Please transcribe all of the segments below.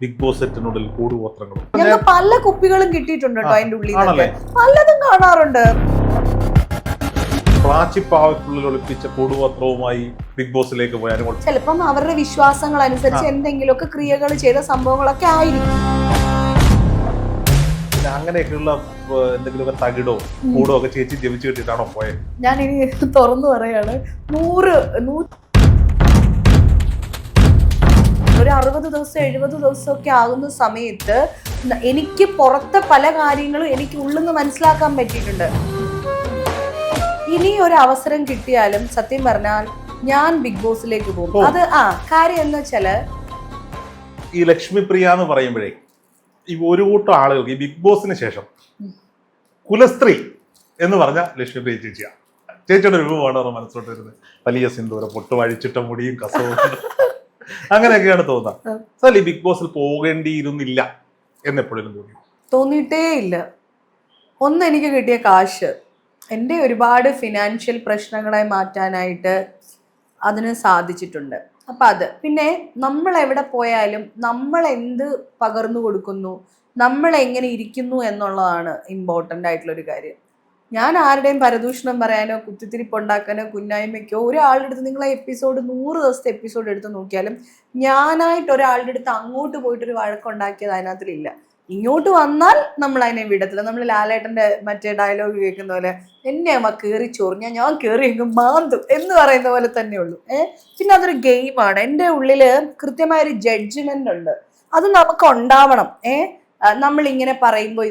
Big boss സെറ്റിനുള്ളിൽ കൂടുപത്രങ്ങളും ഞങ്ങൾക്ക് പല കുപ്പികളും കിട്ടിയിട്ടുണ്ട് കേട്ടോ അതിന്റെ ഉള്ളിൽ നിന്നൊക്കെ. പലതും കാണാറുണ്ട്. പ്ലാച്ചിപ്പാവയ്ക്കുള്ളിൽ ഒളിപ്പിച്ച കൂടുപത്രവുമായി ബിഗ് ബോസിലേക്ക് പോയി അനുമോൾ ചിലപ്പം അവരുടെ വിശ്വാസങ്ങൾ അനുസരിച്ച് എന്തെങ്കിലുമൊക്കെ ക്രിയകൾ ചെയ്ത സംഭവങ്ങളൊക്കെ ആയിരിക്കും. അങ്ങനെയൊക്കെയുള്ള എന്തെങ്കിലുമൊക്കെ തകിടോ കൂടോ ഒക്കെ ചേച്ചി ജപിച്ചു കിട്ടിയിട്ടാണോ പോയത്? ഞാൻ ഇനി തുറന്നു പറയാണ്, 60 ദിവസം 70 ദിവസമൊക്കെ ആകുന്ന സമയത്ത് എനിക്ക് പുറത്തെ പല കാര്യങ്ങളും എനിക്ക് ഉള്ളിൽ നിന്ന് മനസ്സിലാക്കാൻ പറ്റിയിട്ടുണ്ട്. ഇനി ഒരു അവസരം കിട്ടിയാലും സത്യം പറഞ്ഞാൽ ഞാൻ ബിഗ് ബോസിലേക്ക് പോകും. അത് കാര്യം എന്ന് വെച്ചാല് ഈ ലക്ഷ്മിപ്രിയ എന്ന് പറയുമ്പോഴേ ഈ ഒരു കൂട്ടം ആളുകൾക്ക് ഈ ബിഗ് ബോസിന് ശേഷം കുലസ്ത്രീ എന്ന് പറഞ്ഞ ലക്ഷ്മിപ്രിയ ചേച്ചിയാണ്. ചേച്ചിയുടെ രൂപമാണ് അവർ മനസ്സിലോട്ട് വരുന്നത്. വലിയ സിന്ദൂരം, പൊട്ട് വഴിച്ചിട്ട മുടിയും കസവും അങ്ങനെയൊക്കെയാണ് തോന്നുക. ഈ ബിഗ് ബോസിൽ പോകേണ്ടിയിരുന്നില്ല എന്നെപ്പോഴും തോന്നിയിട്ടേ ഇല്ല. ഒന്ന്, എനിക്ക് കിട്ടിയ കാശ് എൻ്റെ ഒരുപാട് ഫിനാൻഷ്യൽ പ്രശ്നങ്ങളെ മാറ്റാനായിട്ട് അതിന് സാധിച്ചിട്ടുണ്ട്. അപ്പം അത് പിന്നെ നമ്മൾ എവിടെ പോയാലും നമ്മൾ എന്ത് പകർന്നു കൊടുക്കുന്നു, നമ്മൾ എങ്ങനെ ഇരിക്കുന്നു എന്നുള്ളതാണ് ഇമ്പോർട്ടൻ്റ് ആയിട്ടുള്ളൊരു കാര്യം. ഞാൻ ആരുടെയും പരദൂഷണം പറയാനോ കുത്തിത്തിരിപ്പുണ്ടാക്കാനോ കുന്നായ്മയ്ക്കോ ഒരാളുടെ അടുത്ത്, നിങ്ങളെ എപ്പിസോഡ് 100 ദിവസത്തെ എപ്പിസോഡ് എടുത്ത് നോക്കിയാലും ഞാനായിട്ട് ഒരാളുടെ അടുത്ത് അങ്ങോട്ട് പോയിട്ടൊരു വഴക്കുണ്ടാക്കിയത് അതിനകത്തിലില്ല. ഇങ്ങോട്ട് വന്നാൽ നമ്മൾ അതിനെ വിടത്തില്ല. നമ്മൾ ലാലേട്ടൻ്റെ മറ്റേ ഡയലോഗ് കേൾക്കുന്ന പോലെ എന്നെ അമ്മ കയറി ചൊറിഞ്ഞാൽ ഞാൻ കയറി എങ്ങും മാന്തും എന്ന് പറയുന്ന പോലെ തന്നെയുള്ളൂ. പിന്നെ അതൊരു ഗെയിമാണ്. എൻ്റെ ഉള്ളിൽ കൃത്യമായൊരു ജഡ്ജ്മെന്റ് ഉണ്ട്. അത് നമുക്ക് ഉണ്ടാവണം. നമ്മളിങ്ങനെ പറയുമ്പോൾ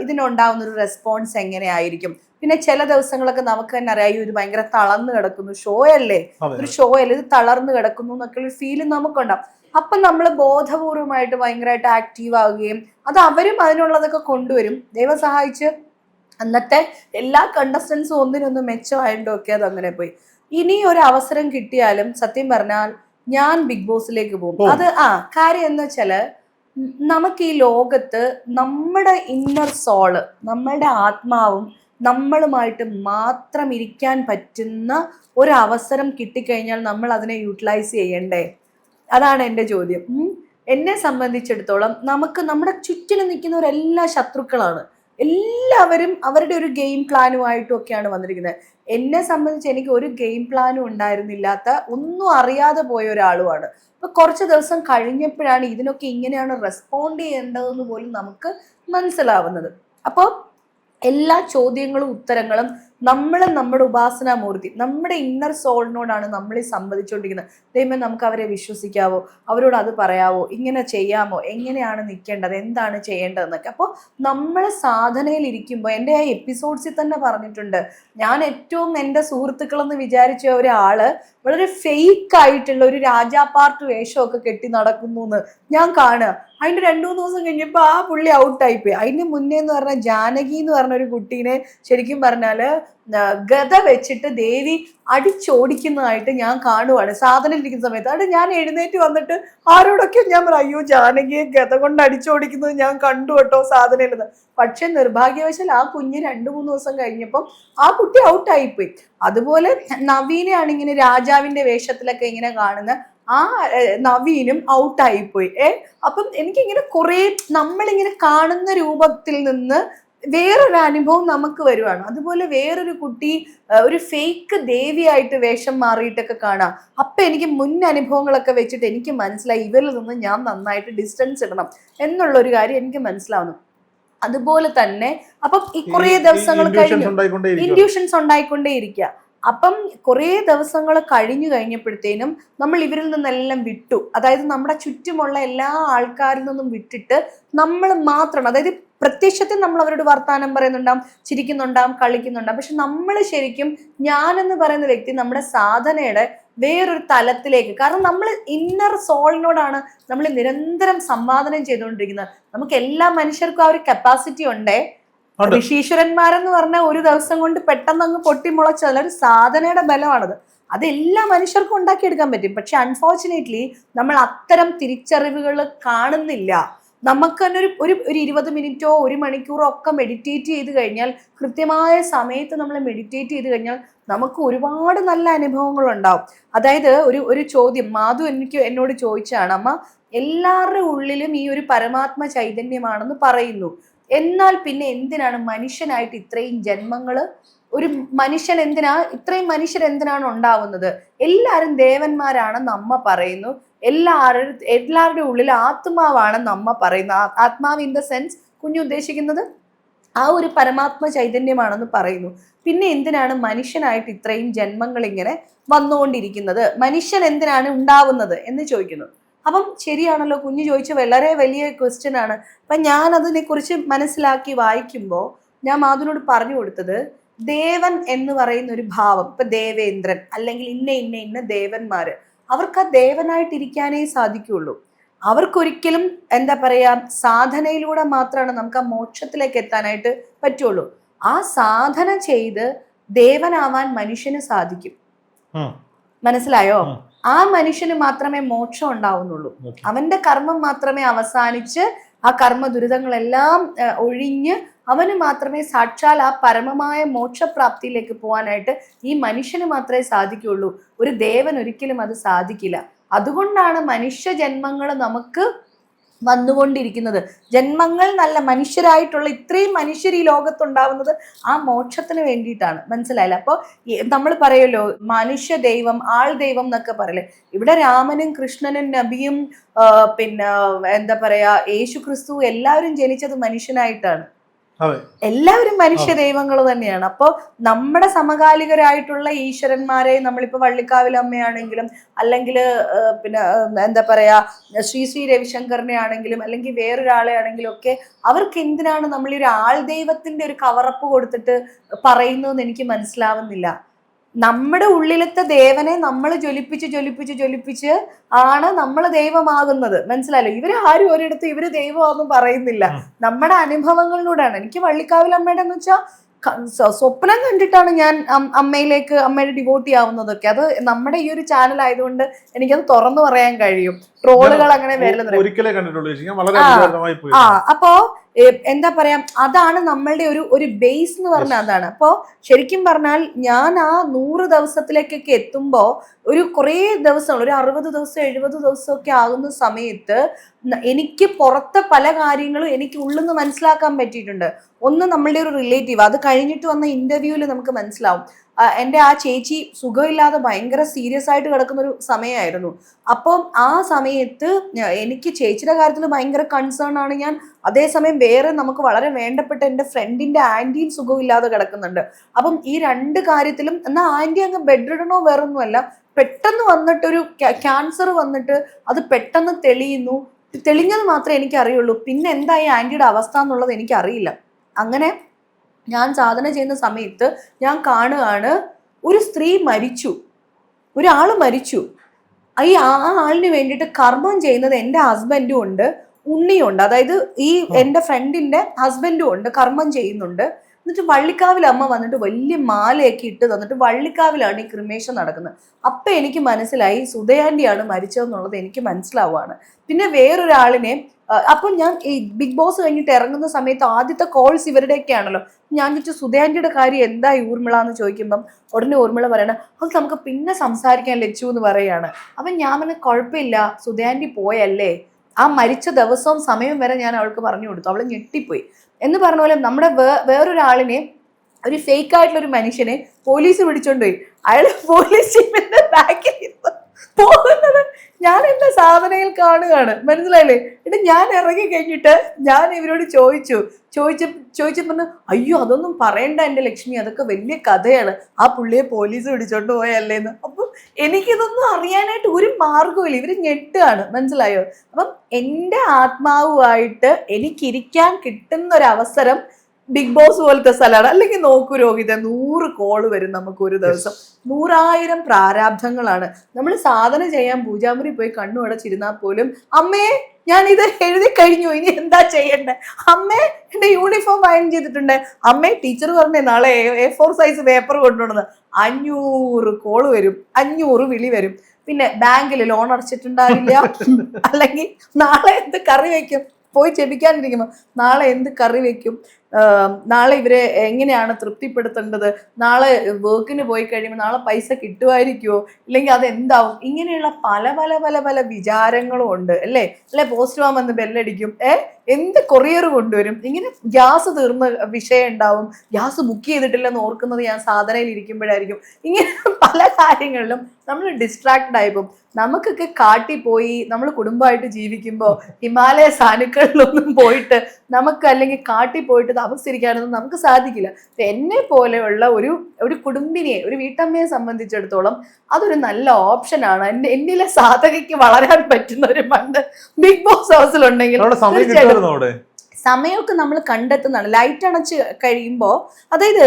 ഇതിനുണ്ടാവുന്ന ഒരു റെസ്പോൺസ് എങ്ങനെയായിരിക്കും. പിന്നെ ചില ദിവസങ്ങളൊക്കെ നമുക്ക് തന്നെ അറിയാം, ഇത് ഭയങ്കര തളർന്നു കിടക്കുന്നു, ഷോ അല്ലേ, ഒരു ഷോ അല്ലേ, ഇത് തളർന്നു കിടക്കുന്നു എന്നൊക്കെ ഒരു ഫീല് നമുക്കുണ്ടാവും. അപ്പം നമ്മൾ ബോധപൂർവമായിട്ട് ഭയങ്കരമായിട്ട് ആക്റ്റീവ് ആവുകയും അത് അവരും അതിനുള്ളതൊക്കെ കൊണ്ടുവരും. ദൈവം സഹായിച്ച് അന്നത്തെ എല്ലാ കണ്ടസ്റ്റൻസും ഒന്നിനൊന്നും മെച്ചമായിട്ടും ഒക്കെ അത് അങ്ങനെ പോയി. ഇനി ഒരു അവസരം കിട്ടിയാലും സത്യം പറഞ്ഞാൽ ഞാൻ ബിഗ് ബോസിലേക്ക് പോകും. അത് കാര്യം എന്ന് വെച്ചാല് നമുക്ക് ഈ ലോകത്ത് നമ്മുടെ ഇന്നർ സോള്, നമ്മളുടെ ആത്മാവും നമ്മളുമായിട്ട് മാത്രം ഇരിക്കാൻ പറ്റുന്ന ഒരു അവസരം കിട്ടിക്കഴിഞ്ഞാൽ നമ്മൾ അതിനെ യൂട്ടിലൈസ് ചെയ്യണ്ടേ? അതാണ് എൻ്റെ ചോദ്യം. എന്നെ സംബന്ധിച്ചിടത്തോളം നമുക്ക് നമ്മുടെ ചുറ്റിനും നിൽക്കുന്നവരെല്ലാം ശത്രുക്കളാണ്. എല്ലാവരും അവരുടെ ഒരു ഗെയിം പ്ലാനുമായിട്ടും ഒക്കെയാണ് വന്നിരിക്കുന്നത്. എന്നെ സംബന്ധിച്ച് എനിക്ക് ഒരു ഗെയിം പ്ലാനും ഉണ്ടായിരുന്നില്ലാത്ത, ഒന്നും അറിയാതെ പോയ ഒരാളുമാണ്. അപ്പൊ കുറച്ച് ദിവസം കഴിഞ്ഞപ്പോഴാണ് ഇതിനൊക്കെ ഇങ്ങനെയാണ് റെസ്പോണ്ട് ചെയ്യേണ്ടതെന്ന് പോലും നമുക്ക് മനസ്സിലാവുന്നത്. അപ്പോൾ എല്ലാ ചോദ്യങ്ങളും ഉത്തരങ്ങളും നമ്മുടെ ഉപാസനാമൂർത്തി, നമ്മുടെ ഇന്നർ സോളിനോടാണ് നമ്മളീ സംവദിച്ചുകൊണ്ടിരിക്കുന്നത്. ദൈവമേ, നമുക്ക് അവരെ വിശ്വസിക്കാവോ, അവരോട് അത് പറയാവോ, ഇങ്ങനെ ചെയ്യാമോ, എങ്ങനെയാണ് നിൽക്കേണ്ടത്, എന്താണ് ചെയ്യേണ്ടതെന്നൊക്കെ. അപ്പോൾ നമ്മൾ സാധനയിൽ ഇരിക്കുമ്പോൾ, എൻ്റെ ആ എപ്പിസോഡ്സിൽ തന്നെ പറഞ്ഞിട്ടുണ്ട്, ഞാൻ ഏറ്റവും എൻ്റെ സുഹൃത്തുക്കളെന്ന് വിചാരിച്ച ഒരാള് വളരെ ഫേക്ക് ആയിട്ടുള്ള ഒരു രാജാപാർട്ട് വേഷമൊക്കെ കെട്ടി നടക്കുന്നു എന്ന് ഞാൻ കാണുക. അതിൻ്റെ 2-3 ദിവസം കഴിഞ്ഞപ്പോൾ ആ പുള്ളി ഔട്ടായിപ്പോയി. അതിന് മുന്നേ എന്ന് പറഞ്ഞാൽ ജാനകി എന്ന് പറഞ്ഞ ഒരു കുട്ടീനെ ശരിക്കും പറഞ്ഞാൽ ഗത വെച്ചിട്ട് ദേവി അടിച്ചോടിക്കുന്നതായിട്ട് ഞാൻ കാണുവാണ് സാധനം ഇരിക്കുന്ന സമയത്ത്. അവിടെ ഞാൻ എഴുന്നേറ്റ് വന്നിട്ട് ആരോടൊക്കെ ഞാൻ പറയാം, അയ്യോ ജാനകിയെ ഗത കൊണ്ട് അടിച്ചോടിക്കുന്നത് ഞാൻ കണ്ടു കേട്ടോ സാധനം. പക്ഷെ നിർഭാഗ്യവശാൽ ആ കുഞ്ഞ് 2-3 ദിവസം കഴിഞ്ഞപ്പം ആ കുട്ടി ഔട്ടായിപ്പോയി. അതുപോലെ നവീനെയാണ് ഇങ്ങനെ രാജാവിന്റെ വേഷത്തിലൊക്കെ ഇങ്ങനെ കാണുന്ന ആ നവീനും ഔട്ടായിപ്പോയി. അപ്പം എനിക്കിങ്ങനെ കുറെ നമ്മളിങ്ങനെ കാണുന്ന രൂപത്തിൽ നിന്ന് വേറൊരു അനുഭവം നമുക്ക് വരുവാണ്. അതുപോലെ വേറൊരു കുട്ടി ഒരു ഫേക്ക് ദേവിയായിട്ട് വേഷം മാറിയിട്ടൊക്കെ കാണാം. അപ്പൊ എനിക്ക് മുൻ അനുഭവങ്ങളൊക്കെ വെച്ചിട്ട് എനിക്ക് മനസ്സിലായി ഇവരിൽ നിന്ന് ഞാൻ നന്നായിട്ട് ഡിസ്റ്റൻസ് ഇടണം എന്നുള്ളൊരു കാര്യം എനിക്ക് മനസ്സിലാവുന്നു. അതുപോലെ തന്നെ അപ്പം ഈ കുറേ ദിവസങ്ങൾ കഴിഞ്ഞു ഇൻഡ്യൂഷൻസ് ഉണ്ടായിക്കൊണ്ടേയിരിക്കുക. അപ്പം കുറേ ദിവസങ്ങൾ കഴിഞ്ഞപ്പോഴത്തേനും നമ്മൾ ഇവരിൽ നിന്നെല്ലാം വിട്ടു. അതായത് നമ്മുടെ ചുറ്റുമുള്ള എല്ലാ ആൾക്കാരിൽ നിന്നും വിട്ടിട്ട് നമ്മൾ മാത്രം, അതായത് പ്രത്യക്ഷത്തിൽ നമ്മൾ അവരോട് വർത്താനം പറയുന്നുണ്ടാവും, ചിരിക്കുന്നുണ്ടാവും, കളിക്കുന്നുണ്ടാവും. പക്ഷെ നമ്മൾ ശരിക്കും ഞാനെന്ന് പറയുന്ന വ്യക്തി നമ്മുടെ സാധനയുടെ വേറൊരു തലത്തിലേക്ക്, കാരണം നമ്മൾ ഇന്നർ സോളിനോടാണ് നമ്മൾ നിരന്തരം സംവാദനം ചെയ്തുകൊണ്ടിരിക്കുന്നത്. നമുക്ക് എല്ലാ മനുഷ്യർക്കും ആ ഒരു കപ്പാസിറ്റി ഉണ്ടേ. ഋഷീശ്വരന്മാരെന്ന് പറഞ്ഞാൽ ഒരു ദിവസം കൊണ്ട് പെട്ടെന്ന് അങ്ങ് പൊട്ടിമുളച്ചല്ല, ഒരു സാധനയുടെ ബലമാണത്. അത് എല്ലാ മനുഷ്യർക്കും ഉണ്ടാക്കിയെടുക്കാൻ പറ്റും. പക്ഷെ അൺഫോർച്ചുനേറ്റ്ലി നമ്മൾ അത്തരം തിരിച്ചറിവുകൾ കാണുന്നില്ല. നമുക്ക് തന്നെ ഒരു 20 മിനിറ്റോ 1 മണിക്കൂറോ ഒക്കെ മെഡിറ്റേറ്റ് ചെയ്ത് കഴിഞ്ഞാൽ, കൃത്യമായ സമയത്ത് നമ്മൾ മെഡിറ്റേറ്റ് ചെയ്ത് കഴിഞ്ഞാൽ നമുക്ക് ഒരുപാട് നല്ല അനുഭവങ്ങൾ ഉണ്ടാവും. അതായത് ഒരു ചോദ്യം മാധു എന്നോട് ചോദിച്ചാണ്, അമ്മ എല്ലാവരുടെ ഉള്ളിലും ഈ ഒരു പരമാത്മ ചൈതന്യമാണെന്ന് പറയുന്നു. എന്നാൽ പിന്നെ എന്തിനാണ് മനുഷ്യനായിട്ട് ഇത്രയും ജന്മങ്ങള്, ഒരു മനുഷ്യൻ എന്തിനാ, ഇത്രയും മനുഷ്യർ എന്തിനാണ് ഉണ്ടാവുന്നത്? എല്ലാവരും ദേവന്മാരാണെന്ന് അമ്മ പറയുന്നു. എല്ലാവരുടെ ഉള്ളിൽ ആത്മാവാണെന്ന് അമ്മ പറയുന്നു. ആത്മാവ് ഇൻ ദ സെൻസ് കുഞ്ഞു ഉദ്ദേശിക്കുന്നത് ആ ഒരു പരമാത്മ ചൈതന്യമാണെന്ന് പറയുന്നു. പിന്നെ എന്തിനാണ് മനുഷ്യനായിട്ട് ഇത്രയും ജന്മങ്ങൾ ഇങ്ങനെ വന്നുകൊണ്ടിരിക്കുന്നത്? മനുഷ്യൻ എന്തിനാണ് ഉണ്ടാവുന്നത് എന്ന് ചോദിക്കുന്നു. അപ്പം ശരിയാണല്ലോ, കുഞ്ഞു ചോദിച്ച വളരെ വലിയ ക്വസ്റ്റ്യൻ ആണ്. അപ്പൊ ഞാൻ അതിനെ കുറിച്ച് മനസ്സിലാക്കി വായിക്കുമ്പോൾ ഞാൻ മാധുവിനോട് പറഞ്ഞു കൊടുത്തത്, ദേവൻ എന്ന് പറയുന്ന ഒരു ഭാവം, ഇപ്പൊ ദേവേന്ദ്രൻ അല്ലെങ്കിൽ ഇന്ന ഇന്ന ഇന്ന ദേവന്മാര്, അവർക്ക് ആ ദേവനായിട്ടിരിക്കാനേ സാധിക്കുള്ളൂ. അവർക്കൊരിക്കലും എന്താ പറയാ, സാധനയിലൂടെ മാത്രമാണ് നമുക്ക് ആ മോക്ഷത്തിലേക്ക് എത്താനായിട്ട് പറ്റുള്ളൂ. ആ സാധന ചെയ്ത് ദേവനാവാൻ മനുഷ്യന് സാധിക്കും. മനസ്സിലായോ? ആ മനുഷ്യന് മാത്രമേ മോക്ഷം ഉണ്ടാവുന്നുള്ളൂ. അവന്റെ കർമ്മം മാത്രമേ അവസാനിച്ച് ആ കർമ്മ ദുരിതങ്ങളെല്ലാം ഒഴിഞ്ഞ് അവന് മാത്രമേ സാക്ഷാൽ ആ പരമമായ മോക്ഷപ്രാപ്തിയിലേക്ക് പോകാനായിട്ട് ഈ മനുഷ്യന് മാത്രമേ സാധിക്കുകയുള്ളൂ. ഒരു ദേവൻ ഒരിക്കലും അത് സാധിക്കില്ല. അതുകൊണ്ടാണ് മനുഷ്യ ജന്മങ്ങൾ നമുക്ക് വന്നുകൊണ്ടിരിക്കുന്നത്. ജന്മങ്ങൾ നല്ല മനുഷ്യരായിട്ടുള്ള ഇത്രയും മനുഷ്യർ ഈ ലോകത്തുണ്ടാവുന്നത് ആ മോക്ഷത്തിന് വേണ്ടിയിട്ടാണ്. മനസ്സിലായില്ല? അപ്പോൾ നമ്മൾ പറയുമല്ലോ മനുഷ്യ ദൈവം, ആൾ ദൈവം എന്നൊക്കെ പറയല്ലേ. ഇവിടെ രാമനും കൃഷ്ണനും നബിയും പിന്നെ എന്താ പറയാ യേശു ക്രിസ്തു എല്ലാവരും ജനിച്ചത് മനുഷ്യനായിട്ടാണ്. എല്ലാവരും മനുഷ്യ ദൈവങ്ങൾ തന്നെയാണ്. അപ്പോൾ നമ്മുടെ സമകാലികരായിട്ടുള്ള ഈശ്വരന്മാരെ നമ്മളിപ്പോ വള്ളിക്കാവിലമ്മയാണെങ്കിലും അല്ലെങ്കിൽ പിന്നെ എന്താ പറയാ ശ്രീ രവിശങ്കറിനെ ആണെങ്കിലും അല്ലെങ്കിൽ വേറൊരാളെ ആണെങ്കിലും ഒക്കെ അവർക്ക് എന്തിനാണ് നമ്മൾ ഈ ഒരു ആൾ ദൈവത്തിന്റെ ഒരു കവറപ്പ് കൊടുത്തിട്ട് പറയുന്നതെന്ന് എനിക്ക് മനസ്സിലാവുന്നില്ല. നമ്മുടെ ഉള്ളിലത്തെ ദേവനെ നമ്മൾ ജ്വലിപ്പിച്ച് ആണ് നമ്മൾ ദൈവമാകുന്നത്. മനസ്സിലായല്ലോ? ഇവര് ആരും ഒരിടത്ത് ഇവര് ദൈവമാണെന്നും പറയുന്നില്ല. നമ്മുടെ അനുഭവങ്ങളിലൂടെയാണ്. എനിക്ക് വള്ളിക്കാവിലമ്മയുടെ എന്ന് വെച്ചാൽ സ്വപ്നം കണ്ടിട്ടാണ് ഞാൻ അമ്മയുടെ ഡിവോട്ടി ആവുന്നതൊക്കെ. അത് നമ്മുടെ ഈ ഒരു ചാനൽ ആയതുകൊണ്ട് എനിക്കത് തുറന്നു പറയാൻ കഴിയും. ട്രോളുകൾ അങ്ങനെ വരുന്നത്. അപ്പോ എന്താ പറയാ, അതാണ് നമ്മളുടെ ഒരു ബേസ് എന്ന് പറഞ്ഞാൽ അതാണ്. അപ്പോ ശരിക്കും പറഞ്ഞാൽ ഞാൻ ആ 100 ദിവസത്തിലേക്കൊക്കെ എത്തുമ്പോ ഒരു കുറേ ദിവസങ്ങൾ, ഒരു 60 ദിവസം 70 ദിവസമൊക്കെ ആകുന്ന സമയത്ത് എനിക്ക് പുറത്തെ പല കാര്യങ്ങളും എനിക്ക് ഉള്ളിൽ നിന്ന് മനസ്സിലാക്കാൻ പറ്റിയിട്ടുണ്ട്. ഒന്ന് നമ്മളുടെ ഒരു റിലേറ്റീവ്, അത് കഴിഞ്ഞിട്ട് വന്ന ഇന്റർവ്യൂവിൽ നമുക്ക് മനസ്സിലാവും. എൻ്റെ ആ ചേച്ചി സുഖമില്ലാതെ ഭയങ്കര സീരിയസ് ആയിട്ട് കിടക്കുന്ന ഒരു സമയമായിരുന്നു. അപ്പം ആ സമയത്ത് എനിക്ക് ചേച്ചിയുടെ കാര്യത്തിൽ ഭയങ്കര കൺസേൺ ആണ് ഞാൻ. അതേസമയം വേറെ നമുക്ക് വളരെ വേണ്ടപ്പെട്ട എൻ്റെ ഫ്രണ്ടിന്റെ ആന്റിയും സുഖമില്ലാതെ കിടക്കുന്നുണ്ട്. അപ്പം ഈ 2 കാര്യത്തിലും എന്നാൽ ആന്റി അങ്ങ് ബെഡ് റിഡനോ വേറൊന്നുമല്ല, പെട്ടെന്ന് വന്നിട്ടൊരു ക്യാൻസർ വന്നിട്ട് അത് പെട്ടെന്ന് തെളിഞ്ഞത് മാത്രമേ എനിക്കറിയുള്ളൂ. പിന്നെ എന്താ ഈ ആന്റിയുടെ അവസ്ഥ എന്നുള്ളത് എനിക്കറിയില്ല. അങ്ങനെ ഞാൻ സാധന ചെയ്യുന്ന സമയത്ത് ഞാൻ കാണുകയാണ് ഒരു സ്ത്രീ മരിച്ചു, ഒരാൾ മരിച്ചു. ആ ആളിന് വേണ്ടിയിട്ട് കർമ്മം ചെയ്യുന്നത് എൻ്റെ ഹസ്ബൻഡും ഉണ്ട്, ഉണ്ണിയും ഉണ്ട്. അതായത് ഈ എൻ്റെ ഫ്രണ്ടിന്റെ ഹസ്ബൻഡും ഉണ്ട്, കർമ്മം ചെയ്യുന്നുണ്ട്. എന്നിട്ട് വള്ളിക്കാവിൽ അമ്മ വന്നിട്ട് വലിയ മാലയൊക്കെ ഇട്ട് തന്നിട്ട് വള്ളിക്കാവിലാണ് ഈ ക്രിമേഷൻ നടക്കുന്നത്. അപ്പം എനിക്ക് മനസ്സിലായി സുധയാൻ്റിയാണ് മരിച്ചതെന്നുള്ളത് എനിക്ക് മനസ്സിലാവുകയാണ്. പിന്നെ വേറൊരാളിനെ അപ്പം ഞാൻ ഈ ബിഗ് ബോസ് കഴിഞ്ഞിട്ട് ഇറങ്ങുന്ന സമയത്ത് ആദ്യത്തെ കോൾസ് ഇവരുടെയൊക്കെ ആണല്ലോ. ഞാൻ ചോദിച്ചു സുധയാൻ്റിയുടെ കാര്യം എന്താ ഊർമിള എന്ന് ചോദിക്കുമ്പം ഉടനെ ഊർമിള പറയണം അത് നമുക്ക് പിന്നെ സംസാരിക്കാൻ ലച്ചു എന്ന് പറയാണ്. അപ്പം ഞാൻ പറഞ്ഞ കുഴപ്പമില്ല, സുധയാൻ്റി പോയല്ലേ, ആ മരിച്ച ദിവസവും സമയം വരെ ഞാൻ അവൾക്ക് പറഞ്ഞു കൊടുത്തു. അവൾ ഞെട്ടിപ്പോയി. എന്ന് പറഞ്ഞ പോലെ നമ്മുടെ വേറൊരാളിനെ, ഒരു ഫേക്ക് ആയിട്ടുള്ള ഒരു മനുഷ്യനെ പോലീസ് പിടിച്ചോണ്ടുപോയി. അയാൾ പോലീസ് സ്റ്റേഷന്റെ ബാക്കിൽ പോകുന്നത് ഞാൻ എന്റെ സാധനയിൽ കാണുകയാണ്. മനസ്സിലായില്ലേ? എന്നിട്ട് ഞാൻ ഇറങ്ങി കഴിഞ്ഞിട്ട് ഞാൻ ഇവരോട് ചോദിച്ചപ്പോ അയ്യോ അതൊന്നും പറയണ്ട എൻ്റെ ലക്ഷ്മി, അതൊക്കെ വലിയ കഥയാണ്, ആ പുള്ളിയെ പോലീസ് പിടിച്ചോണ്ട് പോയല്ലേന്ന്. അപ്പം എനിക്കിതൊന്നും അറിയാനായിട്ട് ഒരു മാർഗമില്ല. ഇവര് ഞെട്ടുകയാണ്. മനസ്സിലായോ? അപ്പം എൻ്റെ ആത്മാവുമായിട്ട് എനിക്കിരിക്കാൻ കിട്ടുന്ന ഒരു അവസരം ബിഗ് ബോസ് പോലത്തെ സ്ഥലമാണ്. അല്ലെങ്കിൽ നോക്കൂ രോഹിത, 100 കോള് വരും നമുക്ക് ഒരു ദിവസം, 100,000 പ്രാരാബ്ധങ്ങളാണ്. നമ്മൾ സാധന ചെയ്യാൻ പൂജാമുറി പോയി കണ്ണു അടച്ചിരുന്നാൽ പോലും അമ്മേ ഞാൻ ഇത് എഴുതി കഴിഞ്ഞു, ഇനി എന്താ ചെയ്യണ്ടേ, അമ്മേ എന്റെ യൂണിഫോം അയൺ ചെയ്തിട്ടുണ്ട്, അമ്മേ ടീച്ചർ പറഞ്ഞേ നാളെ A4 സൈസ് പേപ്പർ കൊണ്ടുവന്നത്. 500 കോള് വരും, 500 വിളി വരും. പിന്നെ ബാങ്കിൽ ലോൺ അടച്ചിട്ടുണ്ടാവില്ല, അല്ലെങ്കിൽ നാളെ എന്ത് കറി വെക്കും, പോയി ചെപിക്കാനിരിക്കുമ്പോൾ നാളെ എന്ത് കറി വെക്കും, നാളെ ഇവരെ എങ്ങനെയാണ് തൃപ്തിപ്പെടുത്തേണ്ടത്, നാളെ വർക്കിന് പോയി കഴിയുമ്പോൾ നാളെ പൈസ കിട്ടുമായിരിക്കുമോ, ഇല്ലെങ്കിൽ അത് എന്താവും, ഇങ്ങനെയുള്ള പല പല പല പല വിചാരങ്ങളും ഉണ്ട് അല്ലേ. പോസ്റ്റ്മാൻ വന്ന് ബെല്ലടിക്കും, എന്ത് കൊറിയർ കൊണ്ടുവരും, ഇങ്ങനെ ഗ്യാസ് തീർന്ന വിഷയം ഉണ്ടാവും, ഗ്യാസ് ബുക്ക് ചെയ്തിട്ടില്ലെന്ന് ഓർക്കുന്നത് ഞാൻ സാധനയിൽ ഇരിക്കുമ്പോഴായിരിക്കും. ഇങ്ങനെ പല കാര്യങ്ങളിലും നമ്മൾ ഡിസ്ട്രാക്റ്റഡ് ആയിപ്പോൾ. നമുക്കൊക്കെ കാട്ടി പോയി നമ്മൾ കുടുംബമായിട്ട് ജീവിക്കുമ്പോൾ ഹിമാലയ സാനുക്കളിലൊന്നും പോയിട്ട് നമുക്ക്, അല്ലെങ്കിൽ കാട്ടി പോയിട്ട് താമസിച്ചിരിക്കാനൊന്നും നമുക്ക് സാധിക്കില്ല. എന്നെ പോലെയുള്ള ഒരു കുടുംബിനിയെ, ഒരു വീട്ടമ്മയെ സംബന്ധിച്ചിടത്തോളം അതൊരു നല്ല ഓപ്ഷനാണ്. എന്നിലെ സാധകയ്ക്ക് വളരാൻ പറ്റുന്ന ഒരു മണ്ണ് ബിഗ് ബോസ് ഹൗസിലുണ്ടെങ്കിൽ സമയമൊക്കെ നമ്മൾ കണ്ടെത്തുന്നതാണ്. ലൈറ്റ് അണച്ച് കഴിയുമ്പോൾ, അതായത്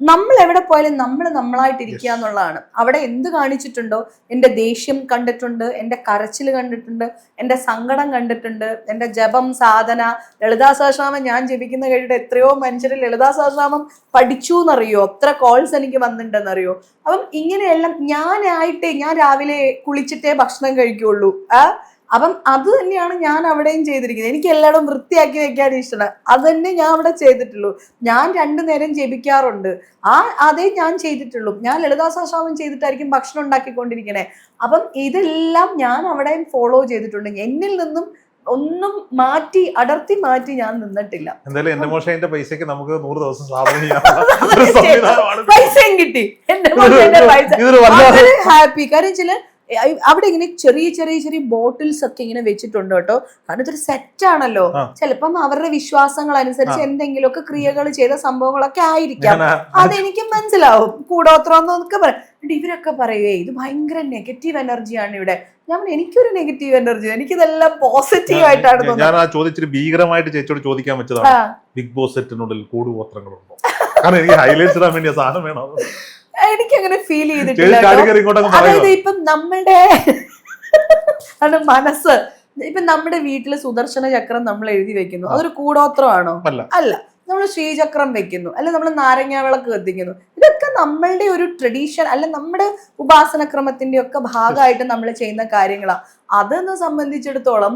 നമ്മൾ എവിടെ പോയാലും നമ്മൾ നമ്മളായിട്ടിരിക്കുക എന്നുള്ളതാണ്. അവിടെ എന്ത് കാണിച്ചിട്ടുണ്ടോ, എൻ്റെ ദേഷ്യം കണ്ടിട്ടുണ്ട്, എൻ്റെ കരച്ചിൽ കണ്ടിട്ടുണ്ട്, എൻ്റെ സങ്കടം കണ്ടിട്ടുണ്ട്, എൻ്റെ ജപം, സാധന, ലളിതാ സഹസ്രനാമം ഞാൻ ജപിക്കുന്ന കേട്ടിട്ട് എത്രയോ മനുഷ്യർ ലളിതാ സഹസ്രനാമം പഠിച്ചു എന്നറിയോ, എത്ര കോൾസ് എനിക്ക് വന്നിട്ടുണ്ടെന്നറിയോ. അപ്പം ഇങ്ങനെയെല്ലാം ഞാൻ രാവിലെ കുളിച്ചിട്ടേ ഭക്ഷണം കഴിക്കുള്ളൂ. അപ്പം അത് തന്നെയാണ് ഞാൻ അവിടെയും ചെയ്തിരിക്കുന്നത്. എനിക്ക് എല്ലായിടും വൃത്തിയാക്കി വെക്കാൻ ഇഷ്ടമാണ്. അത് തന്നെ ഞാൻ അവിടെ ചെയ്തിട്ടുള്ളൂ. ഞാൻ 2 നേരം ജപിക്കാറുണ്ട്. അതേ ഞാൻ ചെയ്തിട്ടുള്ളൂ. ഞാൻ ലളിതാ സഹസ്രനാമം ചെയ്തിട്ടായിരിക്കും ഭക്ഷണം ഉണ്ടാക്കിക്കൊണ്ടിരിക്കണേ. അപ്പം ഇതെല്ലാം ഞാൻ അവിടെയും ഫോളോ ചെയ്തിട്ടുണ്ട്. എന്നിൽ നിന്നും ഒന്നും അടർത്തി മാറ്റി ഞാൻ നിന്നിട്ടില്ല. എന്തായാലും പൈസക്ക് നമുക്ക് 100 ദിവസം പൈസയും കിട്ടി. എന്റെ പൈസ ഹാപ്പി. കാര്യം അവിടെ ഇങ്ങനെ ചെറിയ ബോട്ടിൽസ് ഒക്കെ ഇങ്ങനെ വെച്ചിട്ടുണ്ട് കേട്ടോ. കാരണം ഇതൊരു സെറ്റാണല്ലോ. ചിലപ്പം അവരുടെ വിശ്വാസങ്ങൾ അനുസരിച്ച് എന്തെങ്കിലുമൊക്കെ ക്രിയകൾ ചെയ്ത സംഭവങ്ങളൊക്കെ ആയിരിക്കാം. അതെനിക്ക് മനസ്സിലാവും. കൂടോത്രം എന്നൊക്കെ പറയാം. ഇവരൊക്കെ പറയുവേ ഇത് ഭയങ്കര നെഗറ്റീവ് എനർജിയാണ് ഇവിടെ. എനിക്കൊരു നെഗറ്റീവ് എനർജി, എനിക്കിതെല്ലാം പോസിറ്റീവ് ആയിട്ടാണ് തോന്നുന്നത്. ഞാൻ ആ ചോദിച്ചിട്ട് ഭീകരമായിട്ട് ചേച്ചിയോട് ചോദിക്കാൻ വെച്ചതാണ്, ബിഗ് ബോസ് സെറ്റിനുള്ളിൽ കൂടുഗോത്രങ്ങളുണ്ടോ? കാരണം എനിക്ക് ഹൈലൈറ്റ്സ് ഇടാൻ വേണ്ടിയ സാധനം വേണം. എനിക്കങ്ങനെ ഫീൽ ചെയ്തിട്ടില്ല. അതായത് ഇപ്പം നമ്മളുടെ മനസ്സ്, ഇപ്പൊ നമ്മുടെ വീട്ടില് സുദർശന ചക്രം നമ്മൾ എഴുതി വെക്കുന്നു, അതൊരു കൂടോത്രമാണോ? അല്ല. നമ്മൾ ശ്രീചക്രം വെക്കുന്നു, അല്ലെ നമ്മൾ നാരങ്ങ വിളക്ക് കത്തിക്കുന്നു. ഇതൊക്കെ നമ്മളുടെ ഒരു ട്രഡീഷൻ, അല്ലെ നമ്മുടെ ഉപാസനക്രമത്തിന്റെ ഒക്കെ ഭാഗമായിട്ട് നമ്മൾ ചെയ്യുന്ന കാര്യങ്ങളാണ്. അതെന്ന് സംബന്ധിച്ചിടത്തോളം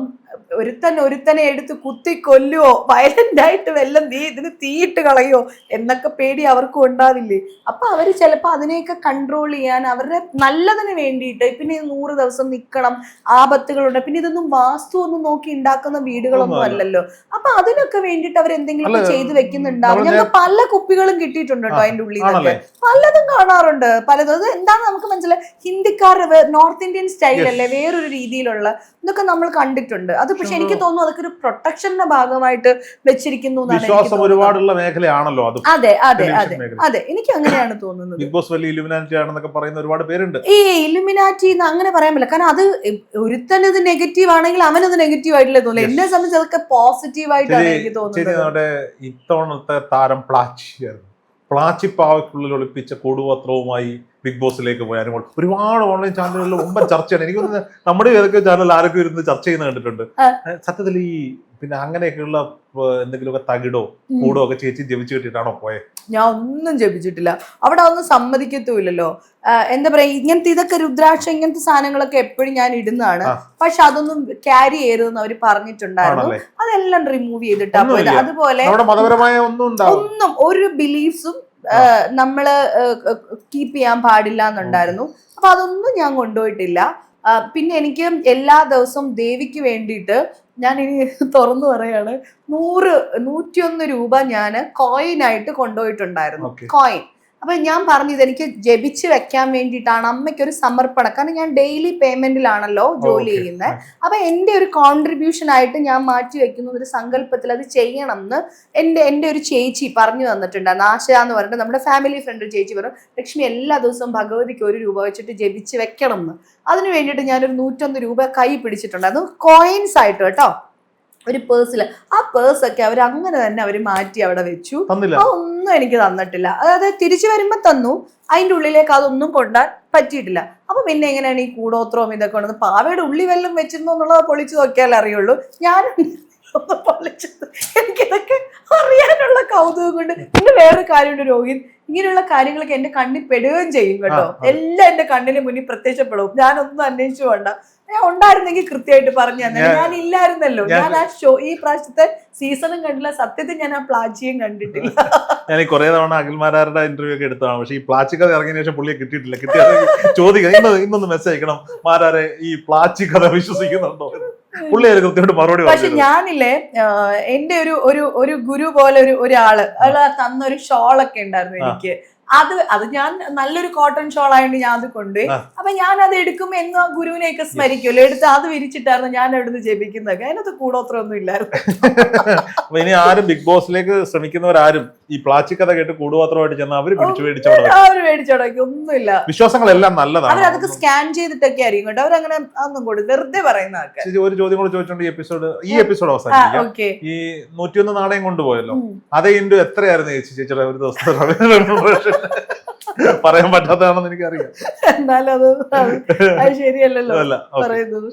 ഒരുത്തനെ എടുത്ത് കുത്തി കൊല്ലുവോ, വയലന്റ് ആയിട്ട് വല്ലതും ഇതിന് തീയിട്ട് കളയോ എന്നൊക്കെ പേടി അവർക്കും ഉണ്ടാവില്ലേ. അപ്പൊ അവര് ചിലപ്പോ അതിനെയൊക്കെ കൺട്രോൾ ചെയ്യാൻ അവരുടെ നല്ലതിന് വേണ്ടിയിട്ട്, പിന്നെ 100 ദിവസം നിൽക്കണം, ആപത്തുകളുണ്ട്, പിന്നെ ഇതൊന്നും വാസ്തു ഒന്നും നോക്കി ഉണ്ടാക്കുന്ന വീടുകളൊന്നും അല്ലല്ലോ. അപ്പൊ അതിനൊക്കെ വേണ്ടിയിട്ട് അവർ എന്തെങ്കിലും ചെയ്തു വെക്കുന്നുണ്ടാവും. ഞങ്ങൾക്ക് പല കുപ്പികളും കിട്ടിയിട്ടുണ്ട് കേട്ടോ. അതിന്റെ ഉള്ളിൽ നിന്നൊക്കെ പലതും കാണാറുണ്ട്. പലതും അത് എന്താണെന്ന് നമുക്ക് മനസ്സിലായി. ഹിന്ദിക്കാരുടെ നോർത്ത് ഇന്ത്യൻ സ്റ്റൈൽ അല്ലേ, വേറൊരു രീതിയിലുള്ള ഇതൊക്കെ നമ്മൾ കണ്ടിട്ടുണ്ട്. അത് പക്ഷെ എനിക്ക് തോന്നുന്നു അതൊക്കെ ഒരു പ്രൊട്ടക്ഷന്റെ ഭാഗമായിട്ട് വെച്ചിരിക്കുന്നു. ഒരുപാടുള്ള മേഖലയാണല്ലോ അത്. അതെ അതെ അതെ അതെ, എനിക്ക് അങ്ങനെയാണ് തോന്നുന്നത്. ബിഗ് ബോസ് വലിയ ഇലുമിനാറ്റി ആണെന്നൊക്കെ പറയുന്ന ഒരുപാട് പേരുണ്ട്. ഈ ഇലുമിനാറ്റി അങ്ങനെ പറയാൻ പറ്റില്ല. കാരണം അത് ഒരുത്തൻ ഇത് നെഗറ്റീവ് ആണെങ്കിൽ അവനത് നെഗറ്റീവ് ആയിട്ടല്ലേ തോന്നുന്നു. എന്നെ സംബന്ധിച്ച് അതൊക്കെ പോസിറ്റീവ് ആയിട്ടാണ് എനിക്ക് തോന്നുന്നത്. ഇത്തവണത്തെ താരം പ്ലാച്ചിപ്പാവയ്ക്കുള്ളിൽ ഒളിപ്പിച്ച കൂടുപത്രവുമായി ബിഗ് ബോസിലേക്ക് പോയി അനുമോൾ. ഒരുപാട് ഓൺലൈൻ ചാനലുകളിൽ മുമ്പൻ ചർച്ചയാണ്. എനിക്ക് തോന്നുന്നത് നമ്മുടെ ഏതൊക്കെ ചാനൽ ആരൊക്കെ ഇരുന്ന് ചർച്ച ചെയ്യുന്ന കണ്ടിട്ടുണ്ട്. സത്യത്തിൽ ഈ പിന്നെ അങ്ങനെയൊക്കെയുള്ള എന്തെങ്കിലുമൊക്കെ തകിടോ കൂടോ ഒക്കെ ചേച്ചി ജപിച്ചു കിട്ടിയിട്ടാണോ പോയത്? ഞാൻ ഒന്നും ജപിച്ചിട്ടില്ല. അവിടെ ഒന്നും സമ്മതിക്കത്തുമില്ലല്ലോ. എന്താ പറയാ, ഇതൊക്കെ രുദ്രാക്ഷം ഇങ്ങനത്തെ സാധനങ്ങളൊക്കെ എപ്പോഴും ഞാൻ ഇടുന്നതാണ്. പക്ഷെ അതൊന്നും ക്യാരി ചെയ്യരുതെന്ന് അവർ പറഞ്ഞിട്ടുണ്ടായിരുന്നു. അതെല്ലാം റിമൂവ് ചെയ്തിട്ടാ പോയത്. അതുപോലെ ഒന്നും ഒരു ബിലീഫ്സും നമ്മള് കീപ്പ് ചെയ്യാൻ പാടില്ല എന്നുണ്ടായിരുന്നു. അപ്പൊ അതൊന്നും ഞാൻ കൊണ്ടുപോയിട്ടില്ല. പിന്നെ എനിക്ക് എല്ലാ ദിവസവും ദേവിക്ക് വേണ്ടിയിട്ട് ഞാൻ ഇനി തുറന്നു പറയാണ്, 101 രൂപ ഞാൻ കോയിനായിട്ട് കൊണ്ടുപോയിട്ടുണ്ടായിരുന്നു. കോയിൻ. അപ്പൊ ഞാൻ പറഞ്ഞത് എനിക്ക് ജപിച്ച് വെക്കാൻ വേണ്ടിയിട്ടാണ്, അമ്മയ്ക്കൊരു സമർപ്പണം. കാരണം ഞാൻ ഡെയിലി പേയ്മെന്റിലാണല്ലോ ജോലി ചെയ്യുന്നത്. അപ്പൊ എൻ്റെ ഒരു കോൺട്രിബ്യൂഷൻ ആയിട്ട് ഞാൻ മാറ്റി വെക്കുന്ന ഒരു സങ്കല്പത്തിൽ അത് ചെയ്യണം എന്ന് എൻ്റെ ഒരു ചേച്ചി പറഞ്ഞു തന്നിട്ടുണ്ടായിരുന്നു. ആശ എന്ന് പറഞ്ഞിട്ട് നമ്മുടെ ഫാമിലി ഫ്രണ്ട് ചേച്ചി പറഞ്ഞു, ലക്ഷ്മി എല്ലാ ദിവസവും ഭഗവതിക്ക് 1 രൂപ വെച്ചിട്ട് ജപിച്ച് വെക്കണം എന്ന്. അതിന് വേണ്ടിയിട്ട് ഞാനൊരു 101 രൂപ കൈ പിടിച്ചിട്ടുണ്ടായിരുന്നു, കോയിൻസ് ആയിട്ട് കേട്ടോ, ഒരു പേഴ്സിൽ. ആ പേഴ്സൊക്കെ അവർ അങ്ങനെ തന്നെ അവർ മാറ്റി അവിടെ വെച്ചു. അതൊന്നും എനിക്ക് തന്നിട്ടില്ല. അതായത് തിരിച്ചു വരുമ്പോ തന്നു, അതിന്റെ ഉള്ളിലേക്ക് അതൊന്നും കൊണ്ടാൻ പറ്റിയിട്ടില്ല. അപ്പൊ പിന്നെ എങ്ങനെയാണ് ഈ കൂടോത്രവും ഇതൊക്കെ ഉണ്ടെന്ന്? പാവയുടെ ഉള്ളി വെല്ലം വെച്ചിരുന്നു എന്നുള്ളത് പൊളിച്ചു നോക്കിയാലേ അറിയുള്ളൂ. ഞാൻ പൊളിച്ചത് എനിക്കിതൊക്കെ അറിയാനുള്ള കൗതുകം കൊണ്ട്. പിന്നെ വേറൊരു കാര്യമുണ്ട് രോഹിത്, ഇങ്ങനെയുള്ള കാര്യങ്ങളൊക്കെ എന്റെ കണ്ണിൽ പെടുകയും ചെയ്യും കേട്ടോ. എല്ലാം എന്റെ കണ്ണിന് മുന്നിൽ പ്രത്യക്ഷപ്പെടും. ഞാനൊന്നും അന്വേഷിച്ചു വേണ്ട. ഞാൻ ഉണ്ടായിരുന്നെങ്കിൽ കൃത്യമായിട്ട് പറഞ്ഞു തന്നെ. ഞാൻ ഇല്ലായിരുന്നല്ലോ. ഞാൻ ആ ഷോ ഈ പ്രാവശ്യത്തെ സീസണും കണ്ടില്ല. സത്യത്തിൽ ഞാൻ ആ പ്ലാച്ചിയും കണ്ടിട്ടില്ല. ഞാൻ ഈ കുറെ തവണ അഖിൽമാരാരുടെ ഇന്റർവ്യൂ ഒക്കെ എടുത്തതാണ്. പക്ഷെ ഈ പ്ലാച്ചിക്കഥ ഇറങ്ങിയ ശേഷം പുള്ളിയെ കിട്ടിയിട്ടില്ല. കിട്ടിയത് ചോദിക്കണം, ഇന്നൊന്ന് മെസ്സേജ് അയക്കണം, മാരാരെ ഈ പ്ലാച്ചിക്കഥ വിശ്വസിക്കുന്നുണ്ടോ? പുള്ളി അത് കൃത്യമായിട്ട് മറുപടി പക്ഷെ ഞാനില്ലേ, എന്റെ ഒരു ഗുരു പോലെ ഒരാള് അയാൾ തന്നൊരു ഷോളൊക്കെ ഉണ്ടായിരുന്നു എനിക്ക്. അത് ഞാൻ നല്ലൊരു കോട്ടൺ ഷോൾ ആയതുകൊണ്ട് ഞാൻ അത് കൊണ്ടുപോയി. അപ്പൊ ഞാൻ അത് എടുക്കുമ്പോ എന്നും ആ ഗുരുവിനെയൊക്കെ സ്മരിക്കുമല്ലോ. എടുത്ത് അത് വിരിച്ചിട്ടായിരുന്നു ഞാൻ അവിടുന്ന് ജപിക്കുന്നതൊക്കെ. അതിനകത്ത് കൂടോത്രമൊന്നും ഇല്ലായിരുന്നു. അപ്പൊ ഇനി ആരും ബിഗ് ബോസിലേക്ക് ശ്രമിക്കുന്നവരാരും ഈ പ്ലാച്ചിക്കഥ കേട്ട് കൂടുപാത്രമായിട്ട് ചെന്നാൽ അവര് പിടിച്ചു മേടിച്ചോടെ. അവര് മേടിച്ചോടൊക്കെ ഒന്നുമില്ല. വിശ്വാസങ്ങളെല്ലാം നല്ലതാണ്. അവരതൊക്കെ സ്കാൻ ചെയ്തിട്ടൊക്കെ ആയിരിക്കും കേട്ടോ. അവരങ്ങനെ ഒന്നും കൊടുക്കും, വെറുതെ പറയുന്നതൊക്കെ. ഒരു ചോദ്യം കൂടെ ചോദിച്ചോണ്ട് ഈ എപ്പിസോഡ് അവസാനിപ്പിക്കാം. ഈ 101 നാണയം കൊണ്ടുപോയല്ലോ, അതേ ഇൻഡു എത്രയായിരുന്നു ചേച്ചിയുടെ ഒരു ദിവസത്തെ? പറയാൻ പറ്റാത്തതാണെന്ന് എനിക്കറിയാം. എന്നാലും അത് ശരിയല്ലല്ലോ പറയുന്നത്.